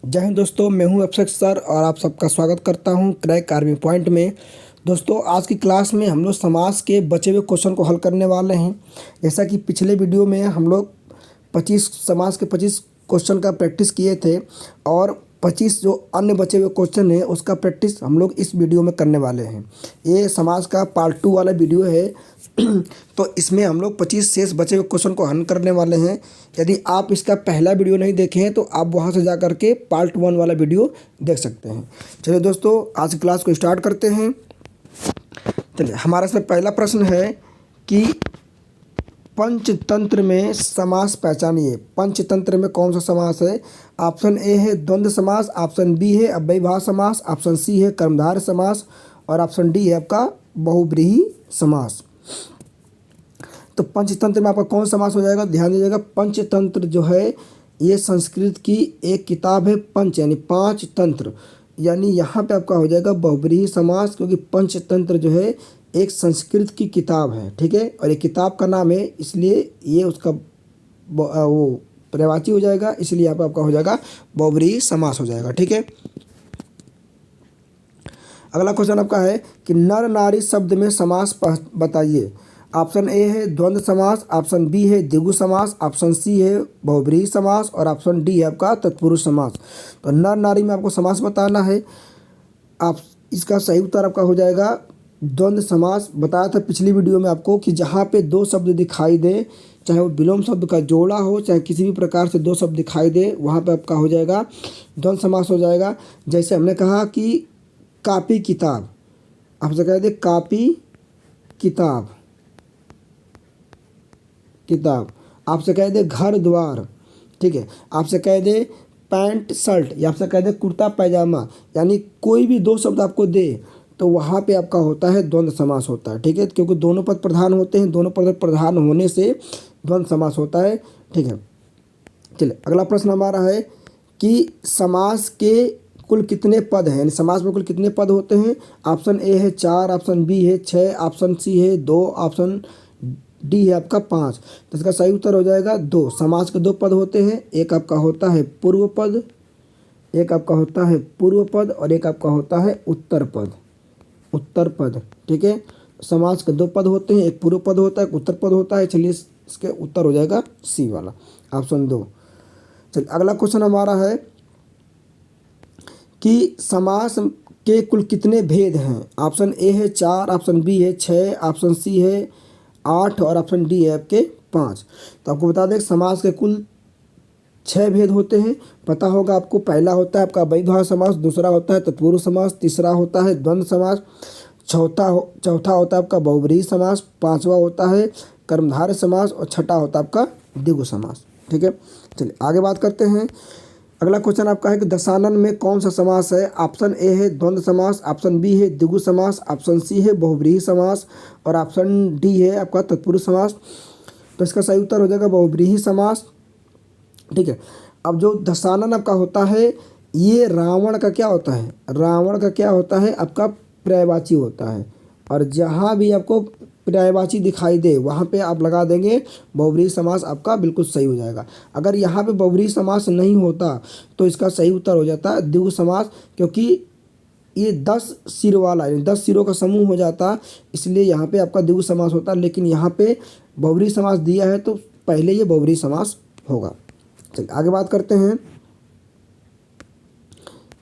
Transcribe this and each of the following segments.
जय हिंद दोस्तों, मैं हूं अक्षय सर और आप सबका स्वागत करता हूं क्रैक आर्मी पॉइंट में। दोस्तों, आज की क्लास में हम लोग समास के बचे हुए क्वेश्चन को हल करने वाले हैं। जैसा कि पिछले वीडियो में हम लोग 25 समास के 25 क्वेश्चन का प्रैक्टिस किए थे और 25 जो अन्य बचे हुए क्वेश्चन हैं उसका प्रैक्टिस हम लोग इस वीडियो में करने वाले हैं। ये समास का पार्ट 2 वाला वीडियो है। तो इसमें हम लोग 25 शेष बचे हुए क्वेश्चन को हल करने वाले हैं। यदि आप इसका पहला वीडियो नहीं देखे हैं तो आप वहां से जा कर के पार्ट 1 वाला वीडियो देख सकते हैं। चलिए दोस्तों, आज की क्लास को स्टार्ट करते हैं। चलिए, हमारा से पहला प्रश्न है कि पंचतंत्र में समास पहचानिए। पंचतंत्र में कौन सा समास है? ऑप्शन ए है द्वंद्व समास, ऑप्शन बी है अव्ययभाव समास, ऑप्शन सी है कर्मधारय समास और ऑप्शन डी है आपका बहुब्रीहि समास। तो पंचतंत्र में आपका कौन समास हो जाएगा? ध्यान दीजिएगा, पंचतंत्र जो है ये संस्कृत की एक किताब है। पंच यानी 5 तंत्र, यानी यहाँ पे आपका हो जाएगा बहुब्रीहि समास, क्योंकि पंचतंत्र जो है एक संस्कृत की किताब है। ठीक है, और एक किताब का नाम है, इसलिए ये उसका वो पर्यायवाची हो जाएगा, इसलिए यहाँ पे आपका हो जाएगा बहुब्रीहि समास हो जाएगा। ठीक है, अगला क्वेश्चन आपका है कि नर नारी शब्द में समास बताइए। ऑप्शन ए है द्वंद्व समास, ऑप्शन बी है द्विगु समास, ऑप्शन सी है बहुब्रीहि समास और ऑप्शन डी है आपका तत्पुरुष समास। तो नर नारी में आपको समास बताना है। आप इसका सही उत्तर आपका हो जाएगा द्वंद्व समास। बताया था पिछली वीडियो में आपको कि जहाँ पे 2 शब्द दिखाई दे, चाहे वो विलोम शब्द का जोड़ा हो, चाहे किसी भी प्रकार से 2 शब्द दिखाई दे, वहाँ पे आपका हो जाएगा द्वंद्व समास हो जाएगा। जैसे हमने कहा कि कापी किताब, आपसे कह दे कापी किताब किताब, आपसे कह दे घर द्वार। ठीक है, आपसे कह दे पैंट शर्ट या आपसे कह दे कुर्ता पैजामा, यानी कोई भी 2 शब्द आपको दे तो वहाँ पे आपका होता है द्वंद्व समास होता है। ठीक है, क्योंकि दोनों पद प्रधान होते हैं, दोनों पद प्रधान होने से द्वंद्व समास होता है। ठीक है, चलिए अगला प्रश्न हमारा है कि समास के कुल कितने पद हैं, यानी समास में कुल कितने पद होते हैं? ऑप्शन ए है 4, ऑप्शन बी है 6, ऑप्शन सी है 2, ऑप्शन डी है आपका 5। तो इसका सही उत्तर हो जाएगा 2। समास के 2 पद होते हैं, एक आपका होता है पूर्व पद, एक आपका होता है पूर्व पद और एक आपका होता है उत्तर पद। उत्तर पद, ठीक है, समास के 2 पद होते हैं, एक पूर्व पद होता है, एक उत्तर पद होता है। चलिए इसके उत्तर हो जाएगा सी वाला, ऑप्शन 2। चलिए अगला क्वेश्चन हमारा है कि समास के कुल कितने भेद हैं? ऑप्शन ए है 4, ऑप्शन बी है 6, ऑप्शन सी है 8 और ऑप्शन डी है आपके 5। तो आपको बता दें समास के कुल 6 भेद होते हैं, पता होगा आपको। पहला होता है आपका अव्ययभाव समास, दूसरा होता है तत्पुरुष समास, तीसरा होता है द्वंद्व समास, चौथा होता है आपका बहुब्रीहि समास, 5वां होता है कर्मधारय समास और छठा होता है आपका द्विगु समास। ठीक है, चलिए आगे बात करते हैं। अगला क्वेश्चन आपका है कि दशानन में कौन सा समास है? ऑप्शन ए है द्वंद्व समास, ऑप्शन बी है द्विगु समास, ऑप्शन सी है बहुब्रीहि समास और ऑप्शन डी है आपका तत्पुरुष समास। तो इसका सही उत्तर हो जाएगा बहुब्रीहि समास। ठीक है, अब जो दशानन आपका होता है ये रावण का क्या होता है? रावण का क्या होता है? आपका पर्यायवाची होता है, और जहाँ भी आपको पर्यायवाची दिखाई दे वहाँ पे आप लगा देंगे बहुब्रीहि समास, आपका बिल्कुल सही हो जाएगा। अगर यहाँ पे बहुब्रीहि समास नहीं होता तो इसका सही उत्तर हो जाता है द्विगु समास, क्योंकि ये 10 सिर वाला यानी 10 सिरों का समूह हो जाता, इसलिए यहाँ पे आपका द्विगु समास होता। लेकिन यहाँ पे बहुब्रीहि समास दिया है तो पहले ये बहुब्रीहि समास होगा। चलिए आगे बात करते हैं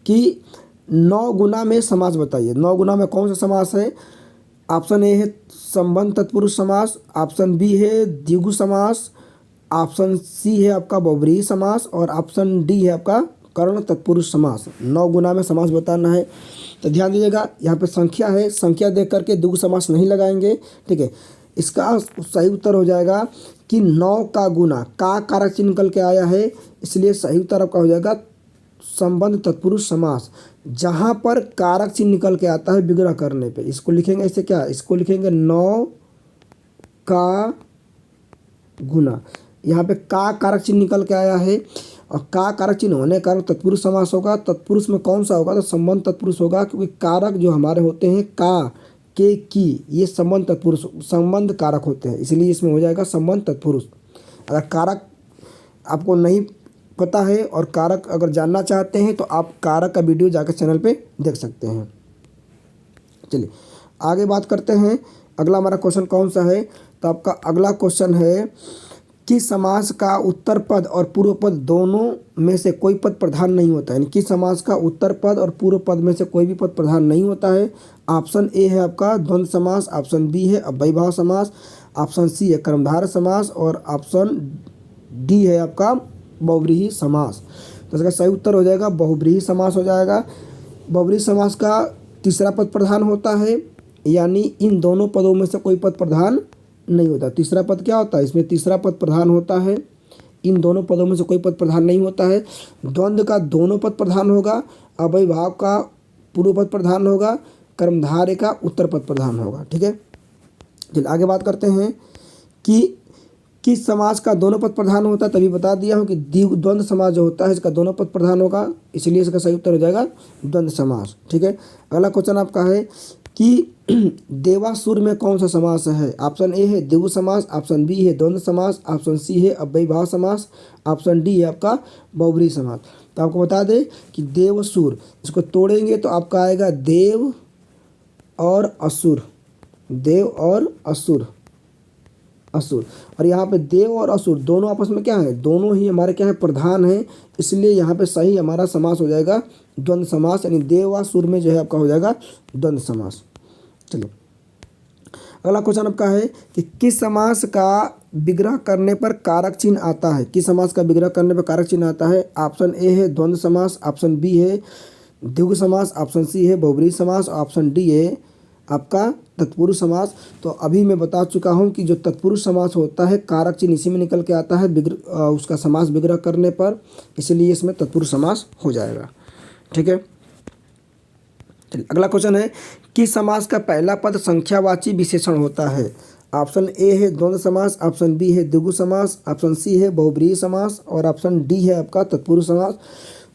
कि 9 गुना में समास बताइए। 9 गुना में कौन सा समास है? ऑप्शन ए है संबंध तत्पुरुष समास, ऑप्शन बी है द्विगु समास, ऑप्शन सी है आपका बहुब्रीहि समास और ऑप्शन डी है आपका कर्ण तत्पुरुष समास। 9 गुना में समास बताना है। तो ध्यान दीजिएगा, यहाँ पे संख्या है, संख्या देख करके द्विगु समास नहीं लगाएंगे। ठीक है, इसका सही उत्तर हो जाएगा कि 9 का गुना, का कारक चिन्ह निकल के आया है, इसलिए सही उत्तर आपका हो जाएगा संबंध तत्पुरुष समास। जहाँ पर कारक चिन्ह निकल के आता है विग्रह करने पे, इसको लिखेंगे ऐसे, क्या इसको लिखेंगे 9 का गुना। यहाँ पे का कारक चिन्ह निकल के आया है और का कारक चिन्ह होने के कारण तत्पुरुष समास होगा। तत्पुरुष में कौन सा होगा? तो संबंध तत्पुरुष होगा, क्योंकि कारक जो हमारे होते हैं का, के, की, ये संबंध तत्पुरुष संबंध कारक होते हैं, इसलिए इसमें हो जाएगा संबंध तत्पुरुष। अगर कारक आपको नहीं पता है और कारक अगर जानना चाहते हैं तो आप कारक का वीडियो जाकर चैनल पे देख सकते हैं। चलिए आगे बात करते हैं। अगला हमारा क्वेश्चन कौन सा है, तो आपका अगला क्वेश्चन है कि समास का उत्तर पद और पूर्व पद दोनों में से कोई पद प्रधान नहीं होता है। यानी कि समास का उत्तर पद और पूर्व पद में से कोई भी पद प्रधान नहीं होता है। ऑप्शन ए है आपका द्वंद्व समास, ऑप्शन बी है अव्ययीभाव समास, ऑप्शन सी है कर्मधारय समास और ऑप्शन डी है आपका बहुव्रीहि समास। तो इसका सही उत्तर हो जाएगा बहुव्रीहि समास हो जाएगा। बहुव्रीहि समास का तीसरा पद प्रधान होता है, यानी इन दोनों पदों में से कोई पद प्रधान नहीं होता। तीसरा पद क्या होता है, इसमें तीसरा पद प्रधान होता है, इन दोनों पदों में से कोई पद प्रधान नहीं होता है। द्वंद्व का दोनों पद प्रधान होगा, अव्ययीभाव का पूर्व पद प्रधान होगा, कर्मधारय का उत्तर पद प्रधान होगा। ठीक है, चलिए आगे बात करते हैं कि किस समास का दोनों पद प्रधान होता है। तभी बता दिया हूँ कि द्वंद्व समास जो होता है इसका दोनों पद प्रधान होगा, इसलिए इसका सही उत्तर हो जाएगा द्वंद्व समास। ठीक है, अगला क्वेश्चन आपका है कि देवासुर में कौन सा समास है। ऑप्शन ए है द्विगु समास, ऑप्शन बी है द्वंद्व समास, ऑप्शन सी है अव्ययीभाव समास, ऑप्शन डी है आपका बहुव्रीहि समास। तो आपको बता दें कि देवसुर, इसको तोड़ेंगे तो आपका आएगा देव और असुर, देव और असुर, असुर। और यहाँ पे देव और असुर दोनों आपस में क्या है, दोनों ही हमारे क्या है प्रधान है, इसलिए यहाँ पे सही हमारा समास हो जाएगा द्वंद्व समास, यानी देवासुर में जो है आपका हो जाएगा द्वंद्व समास। चलिए अगला क्वेश्चन आपका है कि किस समास का विग्रह करने पर कारक चिन्ह आता है। किस समास का विग्रह करने पर कारक चिन्ह आता है। ऑप्शन ए है द्वंद्व समास, ऑप्शन बी है द्विगु समास, ऑप्शन सी है बहुव्रीहि समास, ऑप्शन डी है आपका तत्पुरुष समास। तो अभी मैं बता चुका हूं कि जो तत्पुरुष समास होता है कारक चिन्ह इसी में निकल के आता है उसका समास विग्रह करने पर, इसलिए इसमें तत्पुरुष समास हो जाएगा। ठीक है, चलिए अगला क्वेश्चन है कि समास का पहला पद संख्यावाची विशेषण होता है। ऑप्शन ए है द्वंद्व समास, ऑप्शन बी है द्विगु समास, ऑप्शन सी है बहुव्रीहि समास और ऑप्शन डी है आपका तत्पुरुष समास।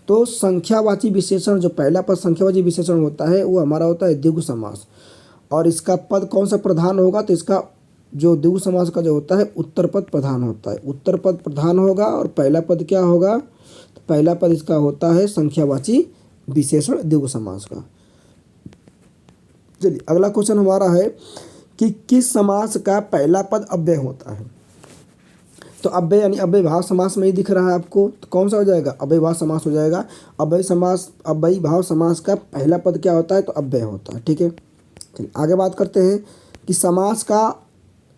तो संख्यावाची विशेषण, जो पहला पद संख्यावाची विशेषण होता है वो हमारा होता है द्विगु समास। और इसका पद कौन सा प्रधान होगा, तो इसका जो द्विगु समास का जो होता है उत्तर पद प्रधान होता है, उत्तर पद प्रधान होगा। और पहला पद क्या होगा, तो पहला पद इसका होता है संख्यावाची विशेषण द्विगु समास का। चलिए अगला क्वेश्चन हमारा है कि किस समास का पहला पद अव्यय होता है। तो अव्यय यानी अव्ययीभाव समास में ही दिख रहा है आपको, तो कौन सा हो जाएगा, अव्ययीभाव समास हो जाएगा। अव्ययीभाव समास का पहला पद क्या होता है, तो अव्यय होता है। ठीक है, चलिए आगे बात करते हैं कि समास का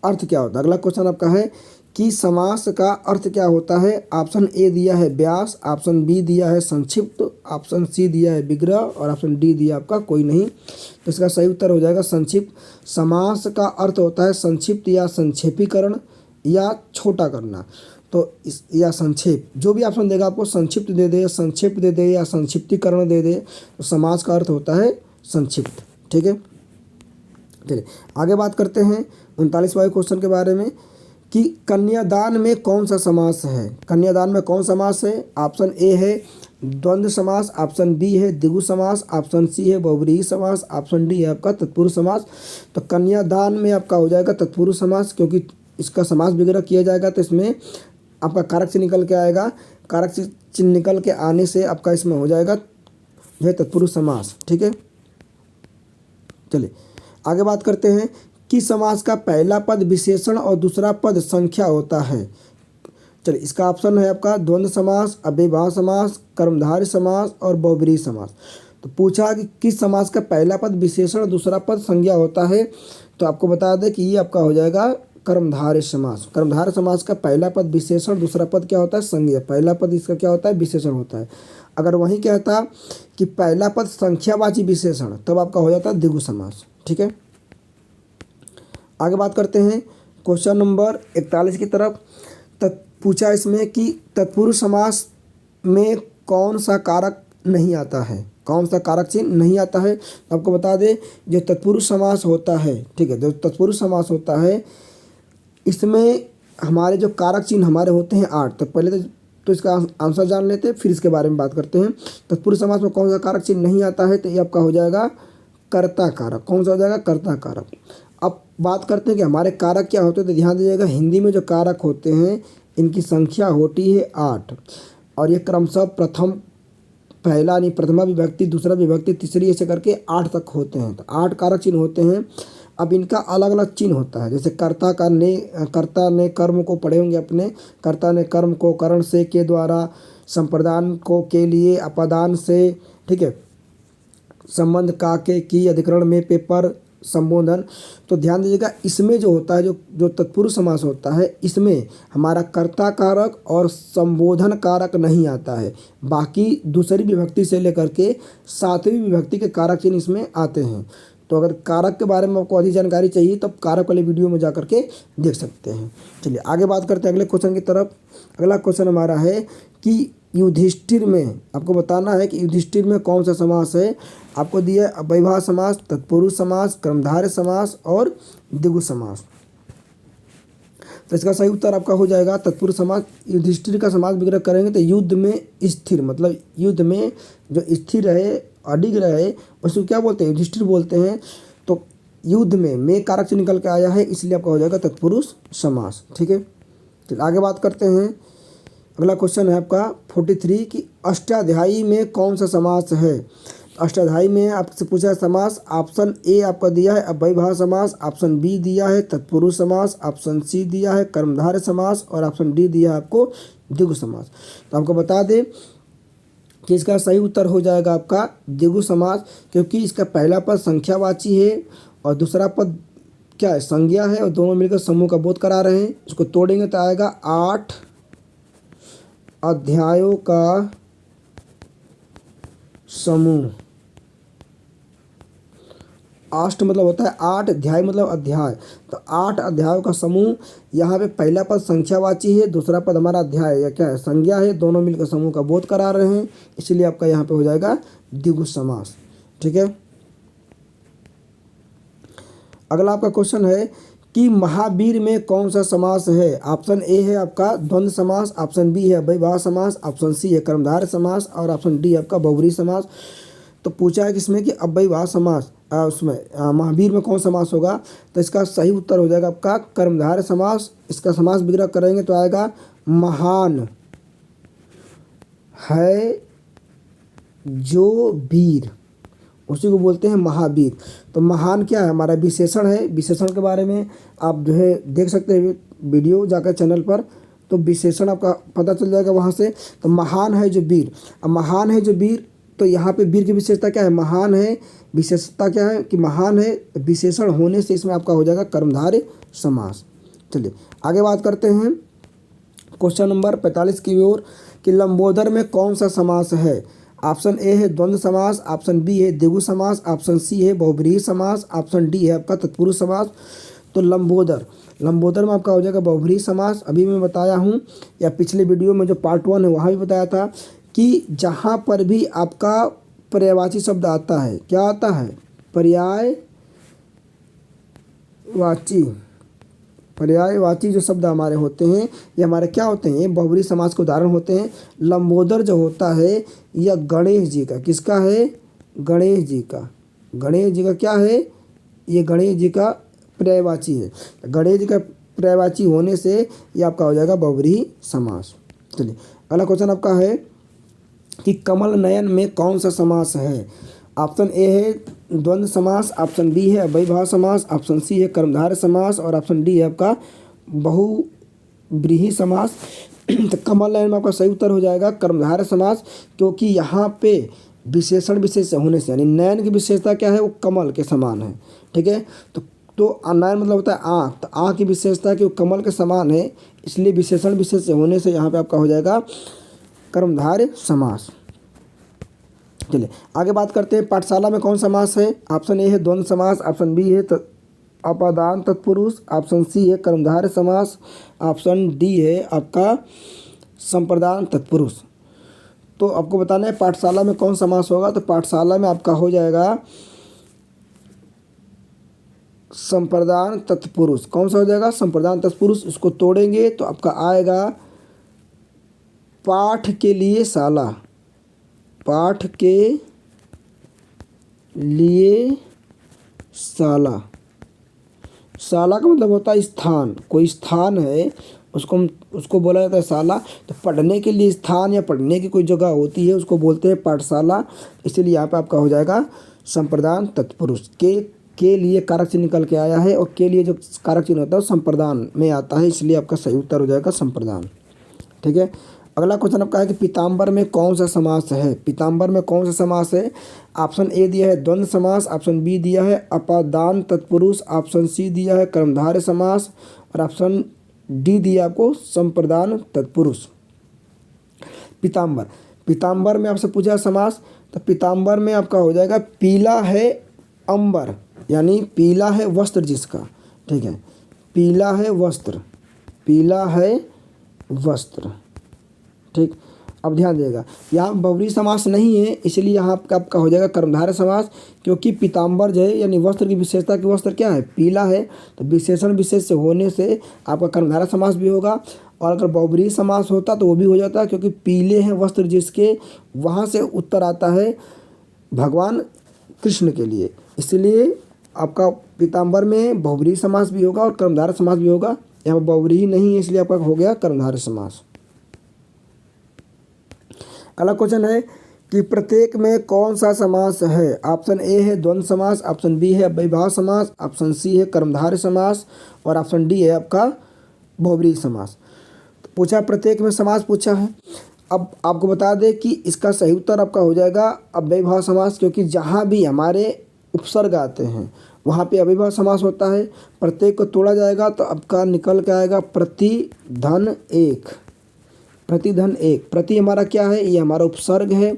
अर्थ क्या होता है। अगला क्वेश्चन आपका है कि समास का अर्थ क्या होता है। ऑप्शन ए दिया है व्यास, ऑप्शन बी दिया है संक्षिप्त, ऑप्शन सी दिया है विग्रह और ऑप्शन डी दिया आपका कोई नहीं। तो इसका सही उत्तर हो जाएगा संक्षिप्त। समास का अर्थ होता है संक्षिप्त या संक्षेपीकरण या छोटा करना। तो इस या संक्षेप, जो भी ऑप्शन देगा आपको संक्षिप्त दे दे, संक्षेप दे दे या संक्षिप्तीकरण दे दे, तो समास का अर्थ होता है संक्षिप्त। ठीक है, चलिए आगे बात करते हैं 39वां क्वेश्चन के बारे में कि कन्यादान में कौन सा समास है। कन्यादान में कौन समास है। ऑप्शन ए है द्वंद्व समास, ऑप्शन बी है द्विगु समास, ऑप्शन सी है बहुव्रीहि समास, ऑप्शन डी है आपका तत्पुरुष समास। तो कन्यादान में आपका हो जाएगा तत्पुरुष समास, क्योंकि इसका समास विग्रह किया जाएगा तो इसमें आपका कारक चिन्ह निकल के आएगा। कारक चिन्ह निकल के आने से आपका इसमें हो जाएगा यह तत्पुरुष समास। ठीक है, चलिए आगे बात करते हैं कि समास का पहला पद विशेषण और दूसरा पद संख्या होता है। चलिए इसका ऑप्शन है आपका द्वंद्व समास, अव्ययीभाव समास, कर्मधारय समास और बहुव्रीहि समास। तो पूछा कि किस समास का पहला पद विशेषण दूसरा पद संज्ञा होता है, तो आपको बता दें कि ये आपका हो जाएगा कर्मधारय समास। कर्मधारय समास का पहला पद विशेषण दूसरा पद क्या होता है संज्ञा, पहला पद इसका क्या होता है विशेषण होता है। अगर वही कहता कि पहला पद संख्यावाची विशेषण तब आपका हो जाता है द्विगु समास। ठीक है, आगे बात करते हैं क्वेश्चन नंबर 41 की तरफ। पूछा इसमें कि तत्पुरुष समास में कौन सा कारक नहीं आता है, कौन सा कारक चिन्ह नहीं आता है। आपको बता दें जो तत्पुरुष समास होता है, ठीक है, जो तत्पुरुष समास होता है इसमें हमारे जो कारक चिन्ह हमारे होते हैं 8। तो पहले तो इसका आंसर जान लेते हैं, फिर इसके बारे में बात करते हैं। तत्पुरुष समास में कौन सा कारक चिन्ह नहीं आता है, तो ये आपका हो जाएगा कर्ता कारक। कौन सा हो जाएगा, कर्ता कारक। अब बात करते हैं कि हमारे कारक क्या होते हैं, तो ध्यान दीजिएगा हिंदी में जो कारक होते हैं इनकी संख्या होती है 8। और ये क्रमशः पहला यानी प्रथमा विभक्ति, दूसरा विभक्ति, तीसरी, ऐसे करके 8 तक होते हैं। तो 8 कारक चिन्ह होते हैं। अब इनका अलग अलग चिन्ह होता है। जैसे कर्ता ने कर्म को पढ़े होंगे अपने, कर्ता ने कर्म को करण से के द्वारा, संप्रदान को के लिए, अपादान से, ठीक है, संबंध का के की, अधिकरण में पेपर, संबोधन। तो ध्यान दीजिएगा, इसमें जो होता है, जो तत्पुरुष समास होता है, इसमें हमारा कर्ता कारक और संबोधन कारक नहीं आता है। बाकी दूसरी विभक्ति से लेकर के 7वीं विभक्ति के कारक चिन्ह इसमें आते हैं। तो अगर कारक के बारे में आपको अधिक जानकारी चाहिए तो कारक वाले वीडियो में जा करके देख सकते हैं। चलिए आगे बात करते हैं अगले क्वेश्चन की तरफ। अगला क्वेश्चन हमारा है कि युधिष्ठिर में, आपको बताना है कि युधिष्ठिर में कौन सा समास है। आपको दिया है अव्ययभाव समास, तत्पुरुष समास, कर्मधारय समास और द्विगु समास। तो इसका सही उत्तर आपका हो जाएगा तत्पुरुष समास। युधिष्ठिर का समास विग्रह करेंगे तो युद्ध में स्थिर, मतलब युद्ध में जो स्थिर रहे, अडिग रहे, उसको क्या बोलते हैं, युधिष्ठिर बोलते हैं। तो युद्ध में कारक से निकल के आया है, इसलिए आपका हो जाएगा तत्पुरुष समास। ठीक है, चलिए आगे बात करते हैं। अगला क्वेश्चन है आपका 43 कि अष्टाध्यायी में कौन सा समास है। अष्टाध्यायी में आपसे पूछा है समास। ऑप्शन ए आपका दिया है अव्ययभाव समास, ऑप्शन बी दिया है तत्पुरुष समास, ऑप्शन सी दिया है कर्मधारय समास और ऑप्शन डी दिया है आपको द्विगु समास। तो आपको बता दें कि इसका सही उत्तर हो जाएगा आपका द्विगु समास, क्योंकि इसका पहला पद संख्यावाची है और दूसरा पद क्या है, संज्ञा है, और दोनों मिलकर समूह का बोध करा रहे हैं। इसको तोड़ेंगे तो आएगा 8 अध्यायों का समूह। अष्ट मतलब होता है 8, अध्याय मतलब अध्याय, तो 8 अध्यायों का समूह। यहाँ पे पहला पद संख्यावाची है, दूसरा पद हमारा अध्याय या क्या है, संज्ञा है, दोनों मिलकर समूह का बोध करा रहे हैं, इसलिए आपका यहाँ पे हो जाएगा द्विगु समास। ठीक है, अगला आपका क्वेश्चन है कि महावीर में कौन सा समास है। ऑप्शन ए है आपका द्वंद्व समास, ऑप्शन बी है अव्ययभाव समास, ऑप्शन सी है कर्मधारय समास और ऑप्शन डी आपका बहुब्रीहि समास। तो पूछा है किसमें कि अव्ययभाव समास, उसमें महावीर में कौन समास होगा। तो इसका सही उत्तर हो जाएगा आपका कर्मधारय समास। इसका समास विग्रह करेंगे तो आएगा महान है जो वीर, उसी को बोलते हैं महावीर। तो महान क्या है, हमारा विशेषण है। विशेषण के बारे में आप जो है देख सकते हैं वीडियो जाकर चैनल पर, तो विशेषण आपका पता चल जाएगा वहाँ से। तो महान है जो वीर, अब महान है जो वीर, तो यहाँ पे वीर की विशेषता क्या है, महान है, विशेषता क्या है कि महान है, विशेषण होने से इसमें आपका हो जाएगा कर्मधारय समास। चलिए आगे बात करते हैं क्वेश्चन नंबर 45 की ओर कि लंबोदर में कौन सा समास है। ऑप्शन ए है द्वंद्व समास, ऑप्शन बी है द्विगु समास, ऑप्शन सी है बहुब्रीहि समास, ऑप्शन डी है आपका तत्पुरुष समास। तो लंबोदर में आपका हो जाएगा बहुब्रीहि समास। अभी मैं बताया हूँ, या पिछले वीडियो में जो पार्ट 1 है वहाँ भी बताया था कि जहाँ पर भी आपका पर्यायवाची शब्द आता है, क्या आता है, पर्यायवाची जो शब्द हमारे होते हैं ये हमारे क्या होते हैं, ये बहुब्रीहि समास के उदाहरण होते हैं। लंबोदर जो होता है यह गणेश जी का, किसका है, गणेश जी का क्या है, ये गणेश जी का पर्यायवाची है। गणेश जी का पर्यायवाची होने से ये आपका हो जाएगा बहुब्रीहि समास। चलिए अगला क्वेश्चन आपका है कि कमल नयन में कौन सा समास है। ऑप्शन ए है द्वंद्व समास, ऑप्शन बी है अव्ययभाव समास, ऑप्शन सी है कर्मधारय समास और ऑप्शन डी है आपका बहुब्रीहि समास। तो कमल नयन में आपका सही उत्तर हो जाएगा कर्मधारय समास, क्योंकि यहाँ पे विशेषण विशेष होने से, यानी नयन की विशेषता क्या है, वो कमल के समान है। ठीक है, तो नयन मतलब होता है आँख, तो आँख की विशेषता कि वो कमल के समान है, इसलिए विशेषण विशेष होने से यहाँ पे आपका हो जाएगा कर्मधारय समास। चलिए आगे बात करते हैं पाठशाला में कौन समास है। ऑप्शन ए है द्वंद्व समास, ऑप्शन बी है अपादान तत्पुरुष, ऑप्शन सी है कर्मधारय समास, ऑप्शन डी है आपका संप्रदान तत्पुरुष। तो आपको बताना है पाठशाला में कौन समास होगा। तो पाठशाला में आपका हो जाएगा संप्रदान तत्पुरुष। कौन सा हो जाएगा, संप्रदान तत्पुरुष। इसको तोड़ेंगे तो आपका आएगा पाठ के लिए शाला, पाठ के लिए शाला। शाला का मतलब होता है स्थान, कोई स्थान है उसको बोला जाता है शाला। तो पढ़ने के लिए स्थान या पढ़ने की कोई जगह होती है उसको बोलते हैं पाठशाला। इसीलिए यहाँ पे आपका हो जाएगा संप्रदान तत्पुरुष। के लिए कारक चिन्ह निकल के आया है और के लिए जो कारक चिन्ह होता है वो संप्रदान में आता है, इसलिए आपका सही उत्तर हो जाएगा संप्रदान। ठीक है, अगला क्वेश्चन आपका है कि पीताम्बर में कौन सा समास है। पीताम्बर में कौन सा समास है। ऑप्शन ए दिया है द्वंद्व समास, ऑप्शन बी दिया है अपादान तत्पुरुष, ऑप्शन सी दिया है कर्मधारय समास और ऑप्शन डी दिया आपको संप्रदान तत्पुरुष। पीताम्बर में आपसे पूछा समास, तो पीताम्बर में आपका हो जाएगा पीला है अंबर, यानी पीला है वस्त्र जिसका। ठीक है, पीला है वस्त्र, पीला है वस्त्र। ठीक, अब ध्यान देगा यहाँ बहुव्रीहि समास नहीं है, इसलिए यहाँ आपका हो जाएगा कर्मधारय समास, क्योंकि पीताम्बर जो है यानी वस्त्र की विशेषता कि वस्त्र क्या है, पीला है, तो विशेषण विशेष से होने से आपका कर्मधारय समास भी होगा। और अगर बहुव्रीहि समास होता तो वो भी हो जाता, क्योंकि पीले हैं वस्त्र जिसके, वहाँ से उत्तर आता है भगवान कृष्ण के लिए, इसलिए आपका पीताम्बर में बहुव्रीहि समास भी होगा और कर्मधारय समास भी होगा। यहाँ पर बहुव्रीहि नहीं है, इसलिए आपका हो गया कर्मधारय समास। अगला क्वेश्चन है कि प्रत्येक में कौन सा समास है। ऑप्शन ए है द्वंद्व समास, ऑप्शन बी है अव्ययीभाव समास, ऑप्शन सी है कर्मधारय समास और ऑप्शन डी है आपका बहुव्रीहि समास। तो पूछा प्रत्येक में समास पूछा है। अब आपको बता दें कि इसका सही उत्तर आपका हो जाएगा अव्ययीभाव समास, क्योंकि जहाँ भी हमारे उपसर्ग आते हैं वहाँ पे अव्ययीभाव समास होता है। प्रत्येक को तोड़ा जाएगा तो आपका निकल के आएगा प्रतिधन एक। प्रतिधन एक, प्रति हमारा क्या है, ये हमारा उपसर्ग है,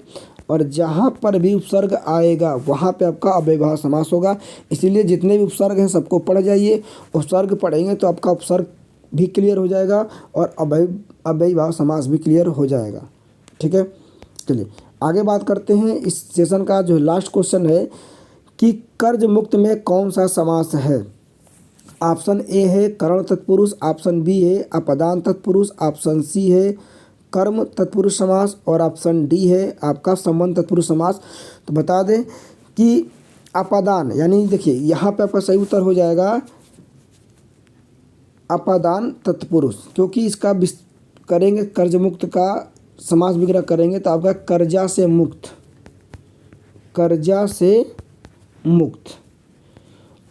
और जहाँ पर भी उपसर्ग आएगा वहाँ पे आपका अव्ययीभाव समास होगा। इसीलिए जितने भी उपसर्ग हैं सबको पढ़ जाइए, उपसर्ग पढ़ेंगे तो आपका उपसर्ग भी क्लियर हो जाएगा और अव्ययीभाव समास भी क्लियर हो जाएगा। ठीक है, चलिए आगे बात करते हैं। इस सेशन का जो लास्ट क्वेश्चन है कि कर्ज मुक्त में कौन सा समास है। ऑप्शन ए है करण तत्पुरुष, ऑप्शन बी है अपदान तत्पुरुष, ऑप्शन सी है कर्म तत्पुरुष समास और ऑप्शन डी है आपका संबंध तत्पुरुष समास। तो बता दें कि अपदान, यानी देखिए यहाँ पे आपका सही उत्तर हो जाएगा अपदान तत्पुरुष, क्योंकि इसका करेंगे कर्ज मुक्त का समास विग्रह करेंगे तो आपका कर्जा से मुक्त, कर्जा से मुक्त,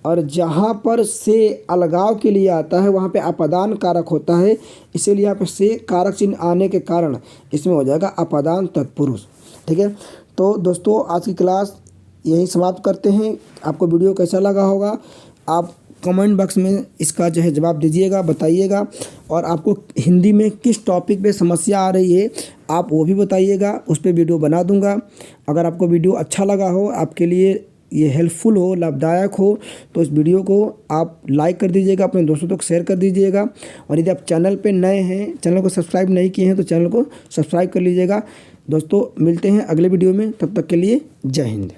और जहाँ पर से अलगाव के लिए आता है वहाँ पे अपदान कारक होता है, इसीलिए यहाँ पे से कारक चिन्ह आने के कारण इसमें हो जाएगा अपदान तत्पुरुष। ठीक है, तो दोस्तों आज की क्लास यहीं समाप्त करते हैं। आपको वीडियो कैसा लगा होगा आप कमेंट बॉक्स में इसका जो है जवाब दीजिएगा, बताइएगा, और आपको हिंदी में किस टॉपिक पे समस्या आ रही है आप वो भी बताइएगा, उस पर वीडियो बना दूंगा। अगर आपको वीडियो अच्छा लगा हो, आपके लिए ये हेल्पफुल हो, लाभदायक हो, तो इस वीडियो को आप लाइक कर दीजिएगा, अपने दोस्तों तक शेयर कर दीजिएगा, और यदि आप चैनल पे नए हैं, चैनल को सब्सक्राइब नहीं किए हैं तो चैनल को सब्सक्राइब कर लीजिएगा। दोस्तों मिलते हैं अगले वीडियो में, तब तक के लिए जय हिंद।